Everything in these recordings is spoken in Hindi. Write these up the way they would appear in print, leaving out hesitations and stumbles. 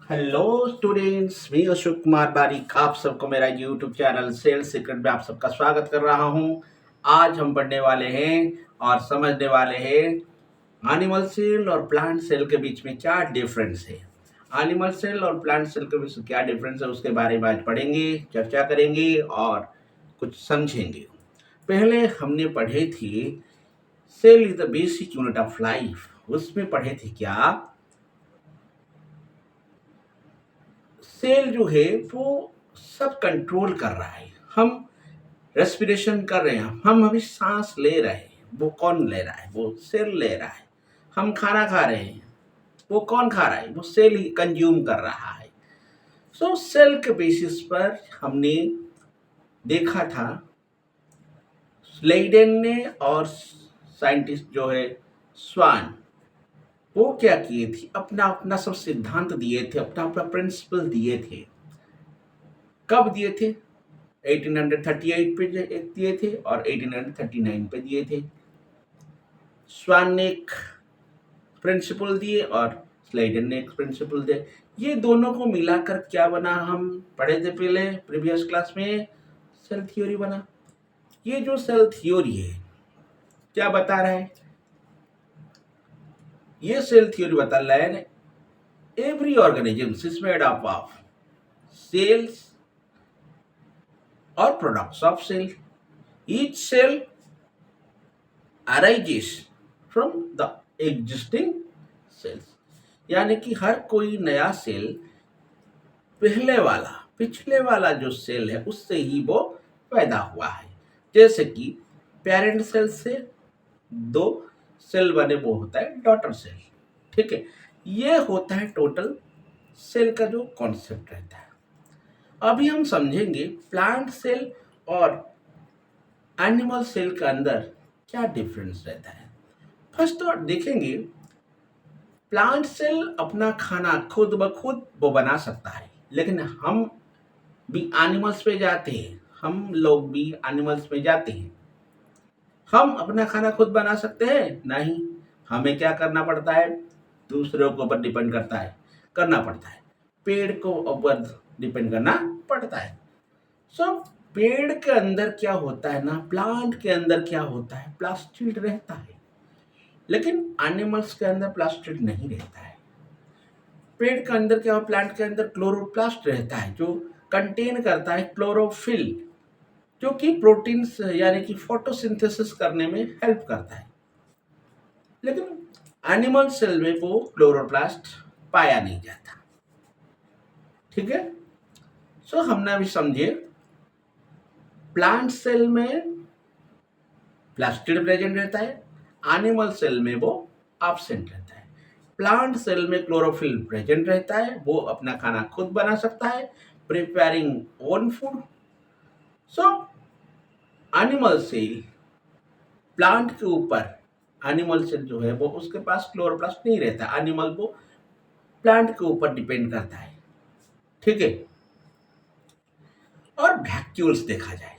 हेलो स्टूडेंट्स, मैं अशोक कुमार बारिक आप सबको मेरा यूट्यूब चैनल सेल्स सीक्रेट में आप सबका स्वागत कर रहा हूं। आज हम पढ़ने वाले हैं और समझने वाले हैं एनिमल सेल और प्लांट सेल के बीच में क्या डिफरेंस है। एनिमल सेल और प्लांट सेल के बीच में क्या डिफरेंस है उसके बारे में आज पढ़ेंगे, चर्चा करेंगे और कुछ समझेंगे। पहले हमने पढ़े थे cell is the basic unit of life. उसमें पढ़े थे क्या, सेल जो है वो सब कंट्रोल कर रहा है। हम रेस्पिरेशन कर रहे हैं, हम अभी सांस ले रहे हैं, वो कौन ले रहा है? वो सेल ले रहा है। हम खाना खा रहे हैं, वो कौन खा रहा है? वो सेल ही कंज्यूम कर रहा है। सो सेल के बेसिस पर हमने देखा था स्लेडन ने और साइंटिस्ट जो है स्वान, वो क्या किए थे, अपना अपना सब सिद्धांत दिए थे, अपना अपना प्रिंसिपल दिए थे। कब दिए थे? 1838 पे एक दिए थे और 1839 पे दिए थे। स्वान ने एक प्रिंसिपल दिए और स्लाइडन ने एक प्रिंसिपल दिए। ये दोनों को मिलाकर क्या बना, हम पढ़े थे पहले प्रीवियस क्लास में, सेल थ्योरी बना। ये जो सेल थ्योरी है क्या बता रहा है? ये सेल थ्योरी बता रहा है every organism is made up of cells और products of cell. Each cell arises from the existing cells। यानी कि हर कोई नया सेल पिछले वाला जो सेल है उससे ही वो पैदा हुआ है। जैसे कि पेरेंट सेल से दो सेल बने, वो होता है डॉटर सेल। ठीक है, ये होता है टोटल सेल का जो कॉन्सेप्ट रहता है। अभी हम समझेंगे प्लांट सेल और एनिमल सेल के अंदर क्या डिफरेंस रहता है। फर्स्ट तो देखेंगे, प्लांट सेल अपना खाना खुद ब खुद वो बना सकता है, लेकिन हम भी एनिमल्स पे जाते हैं, हम लोग भी एनिमल्स में जाते हैं। हम अपना खाना खुद बना सकते हैं? नहीं, हमें क्या करना पड़ता है? दूसरों के ऊपर डिपेंड करना पड़ता है, पेड़ को ऊपर डिपेंड करना पड़ता है। सो पेड़ के अंदर क्या होता है ना, प्लांट के अंदर क्या होता है, प्लास्टिड रहता है, लेकिन एनिमल्स के अंदर प्लास्टिड नहीं रहता है। पेड़ के अंदर क्या हो, प्लांट के अंदर क्लोरोप्लास्ट रहता है जो कंटेन करता है क्लोरोफिल, जो कि प्रोटीन्स यानी कि फोटोसिंथेसिस करने में हेल्प करता है। लेकिन एनिमल सेल में वो क्लोरोप्लास्ट पाया नहीं जाता। ठीक है, सो हमने अभी समझे प्लांट सेल में प्लास्टिड प्रेजेंट रहता है, एनिमल सेल में वो एब्सेंट रहता है। प्लांट सेल में क्लोरोफिल प्रेजेंट रहता है, वो अपना खाना खुद बना सकता है, preparing own food. So animal cell plant के ऊपर, एनिमल सेल जो है वो उसके पास क्लोरोप्लास्ट नहीं रहता, एनिमल वो प्लांट के ऊपर डिपेंड करता है। ठीक है, और वैक्यूल्स देखा जाए,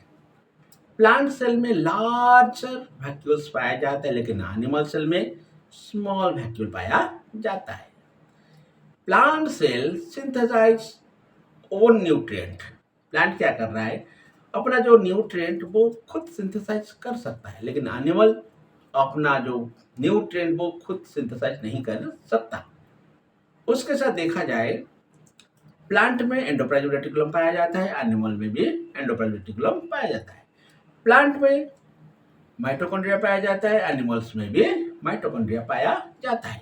प्लांट सेल में लार्ज वैक्यूल्स पाया जाता है, लेकिन एनिमल सेल में स्मॉल वैक्यूल पाया जाता है। Plant cell synthesize own nutrient. Plant क्या कर रहा है, अपना जो न्यूट्रिएंट वो खुद सिंथेसाइज कर सकता है, लेकिन एनिमल अपना जो न्यूट्रिएंट वो खुद सिंथेसाइज नहीं कर सकता। उसके साथ देखा जाए, प्लांट में एंडोप्लाज्मिक रेटिकुलम पाया जाता है, एनिमल में भी एंडोप्लाज्मिक रेटिकुलम पाया जाता है। प्लांट में माइटोकॉन्ड्रिया पाया जाता है, एनिमल्स में भी माइटोकॉन्ड्रिया पाया जाता है।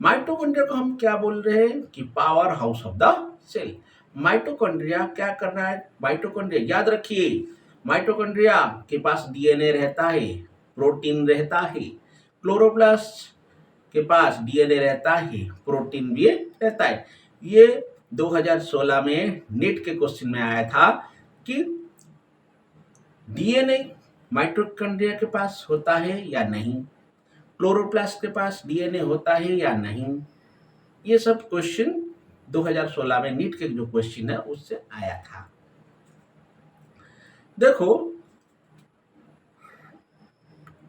माइटोकॉन्ड्रिया को हम क्या बोल रहे हैं कि power house of the cell. Mitochondria क्या कर रहा है? माइटोकॉन्ड्रिया याद रखिए, माइटोकॉन्ड्रिया के पास डीएनए रहता है, प्रोटीन रहता है। क्लोरोप्लास्ट के पास डीएनए रहता है, प्रोटीन भी रहता है। ये 2016 में नीट के क्वेश्चन में आया था कि डीएनए माइटोकॉन्ड्रिया के पास होता है या नहीं, क्लोरोप्लास्ट के पास डीएनए होता है या नहीं। ये सब क्वेश्चन 2016 में नीट के जो क्वेश्चन है उससे आया था। देखो,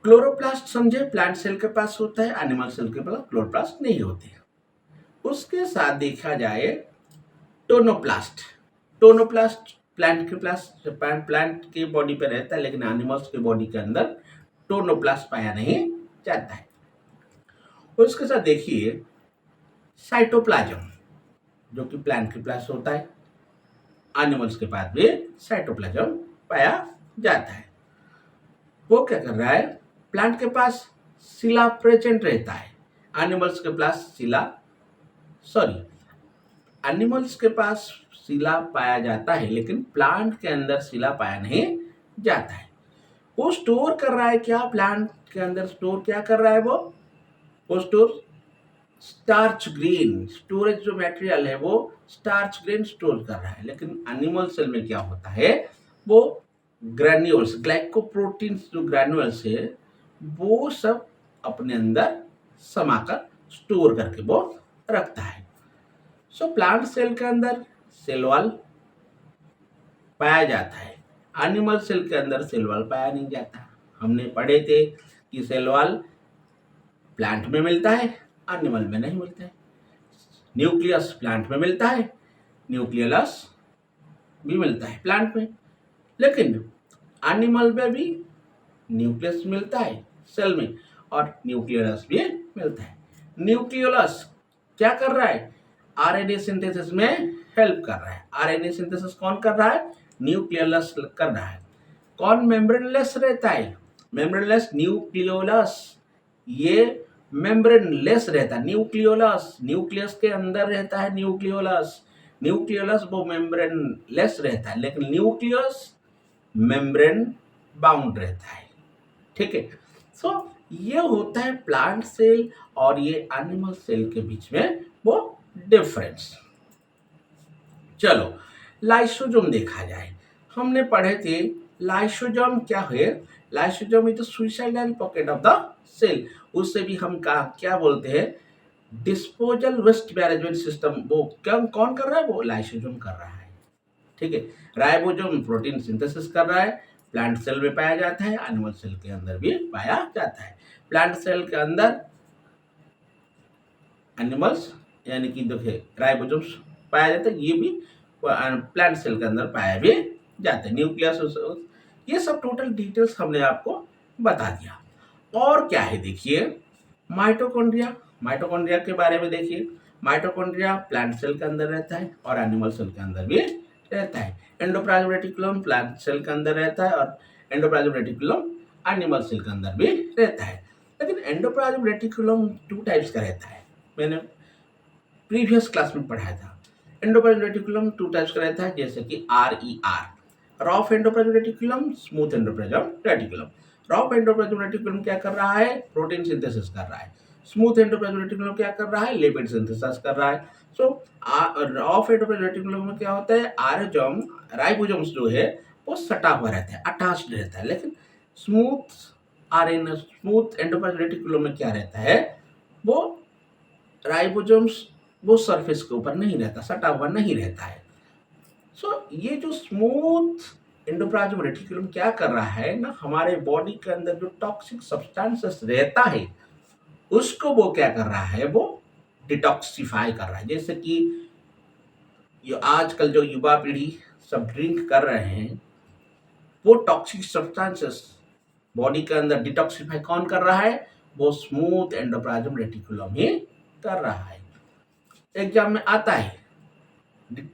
क्लोरोप्लास्ट समझे प्लांट सेल के पास होता है, एनिमल सेल के पास क्लोरोप्लास्ट नहीं होते। उसके साथ देखा जाए टोनोप्लास्ट। टोनोप्लास्ट प्लांट की बॉडी पे रहता है, लेकिन एनिमल्स की बॉडी के अंदर टोनोप्लास्ट पाया नहीं जाता है। उसके साथ देखिए साइटोप्लाज्म, जो कि प्लांट के पास होता है, एनिमल्स के पास भी साइटोप्लाज्म पाया जाता है। वो क्या कर रहा है, प्लांट के पास सिला प्रेजेंट रहता है, एनिमल्स के पास एनिमल्स के पास सिला पाया जाता है, लेकिन प्लांट के अंदर सिला पाया नहीं जाता है। वो स्टोर कर रहा है क्या, प्लांट के अंदर स्टोर क्या कर रहा है, वो स्टोर स्टार्च ग्रेन, स्टोरेज जो मटेरियल है वो स्टार्च ग्रेन स्टोर कर रहा है। लेकिन एनिमल सेल में क्या होता है, वो ग्रैन्यूल्स, ग्लाइकोप्रोटीन्स जो ग्रैन्यूल्स है वो सब अपने अंदर समाकर स्टोर करके वो रखता है। सो प्लांट सेल के अंदर सेल वॉल पाया जाता है, एनिमल सेल के अंदर सेल वॉल पाया नहीं जाता। हमने पढ़े थे कि सेल वॉल प्लांट में मिलता है, एनिमल में नहीं मिलता है। न्यूक्लियस प्लांट में मिलता है, न्यूक्लियस भी मिलता है प्लांट में, लेकिन एनिमल में भी न्यूक्लियस मिलता है सेल में, और न्यूक्लियस भी मिलता है। न्यूक्लियस क्या कर रहा है, आरएनए सिंथेसिस में हेल्प कर रहा है। आरएनए सिंथेसिस कौन कर रहा है, न्यूक्लियस कर रहा है। कौन मेम्ब्रेनलेस रहता है, मेम्ब्रेनलेस न्यूक्लियोलस, ये मेम्ब्रेनलेस रहता है। न्यूक्लियोलस न्यूक्लियस के अंदर रहता है, न्यूक्लियोलस वो मेम्ब्रेनलेस रहता है, लेकिन न्यूक्लियस मेम्ब्रेन बाउंड रहता है। ठीक है, सो ये होता है प्लांट सेल और ये एनिमल सेल के बीच में वो डिफरेंस। चलो लाइसोसोम देखा जाए। हमने पढ़े थे लाइसोसोम क्या है, lysosome is the suicidal pocket of the cell. उससे भी हम क्या बोलते हैं, डिस्पोजल वेस्ट मैनेजमेंट सिस्टम। वो कौन कर रहा है, वो लाइसोसोम कर रहा है। ठीक है, राइबोसोम प्रोटीन सिंथेसिस कर रहा है, प्लांट सेल में पाया जाता है, एनिमल सेल के अंदर भी पाया जाता है। प्लांट सेल के अंदर एनिमल्स यानी कि देखिए राइबोसोम्स पाया जाता है, ये भी प्लांट सेल के अंदर पाया भी जाता है। न्यूक्लियस, ये सब टोटल डिटेल्स हमने आपको बता दिया। और क्या है देखिए, माइटोकॉन्ड्रिया। माइटोकॉन्ड्रिया के बारे में देखिए, माइटोकॉन्ड्रिया प्लांट सेल के अंदर रहता है और एनिमल सेल के अंदर भी रहता है। एंडोप्लाज्म रेटिकुलम प्लांट सेल के अंदर रहता है और एंडोप्लाज्म रेटिकुलम एनिमल सेल के अंदर भी रहता है। लेकिन एंडोप्लाज्म रेटिकुलम 2 टाइप्स का रहता है, मैंने प्रीवियस क्लास में पढ़ाया था। एंडोप्लाज्म रेटिकुलम 2 टाइप्स का रहता है, जैसे कि RER, rough endoplasm reticulum, smooth endoplasm reticulum. Rough endoplasm reticulum क्या कर रहा है, प्रोटीन सिंथेसिस कर रहा है। स्मूथ एंडोप्लाज्म रेटिकुलम क्या कर रहा है, लिपिड सिंथेसिस कर रहा है। सो रॉफ एंडोप्लाज्म रेटिकुलम में क्या होता है, राइबोसोम्स जो है वो सटा हुआ रहता है, अटैच्ड रहता है। लेकिन स्मूथ एंडोप्लाज्म रेटिकुलम में क्या रहता है, वो राइबोसोम्स वो सरफेस के ऊपर नहीं रहता, सटा हुआ नहीं रहता है। सो ये जो स्मूथ एंडोप्लाज्म रेटिकुलम क्या कर रहा है ना, हमारे बॉडी के अंदर जो टॉक्सिक सब्सटेंसेस रहता है उसको वो क्या कर रहा है, वो डिटॉक्सिफाई कर रहा है। जैसे कि ये आजकल जो युवा पीढ़ी सब ड्रिंक कर रहे हैं, वो टॉक्सिक सब्सटेंसेस बॉडी के अंदर डिटॉक्सिफाई कौन कर रहा है, वो स्मूथ एंडोप्लाज्म रेटिकुलम ही कर रहा है। एग्जाम में आता है,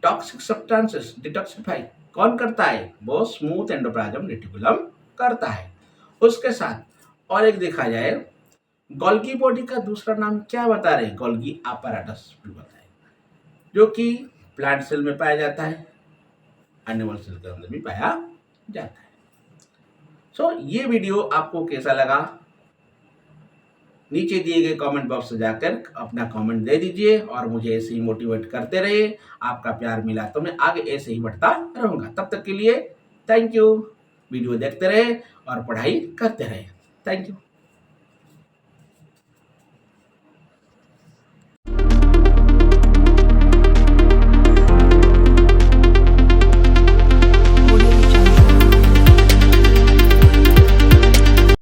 टॉक्सिक सब्सटेंसेस डिटॉक्सिफाई कौन करता है, वो स्मूथ एंडोप्लाज्म रेटिकुलम करता है। उसके साथ और एक देखा जाए, गोल्गी बॉडी का दूसरा नाम क्या बता रहे, गोल्गी apparatus भी बताए, जो कि प्लांट सेल में पाया जाता है, एनिमल सेल के अंदर भी पाया जाता है। सो ये वीडियो आपको कैसा लगा, नीचे दिए गए कमेंट बॉक्स में जाकर अपना कमेंट दे दीजिए और मुझे ऐसे ही मोटिवेट करते रहिए। आपका प्यार मिला तो मैं आगे ऐसे ही बढ़ता रहूँगा। तब तक के लिए थैंक यू। वीडियो देखते रहे और पढ़ाई करते रहे। Thank you.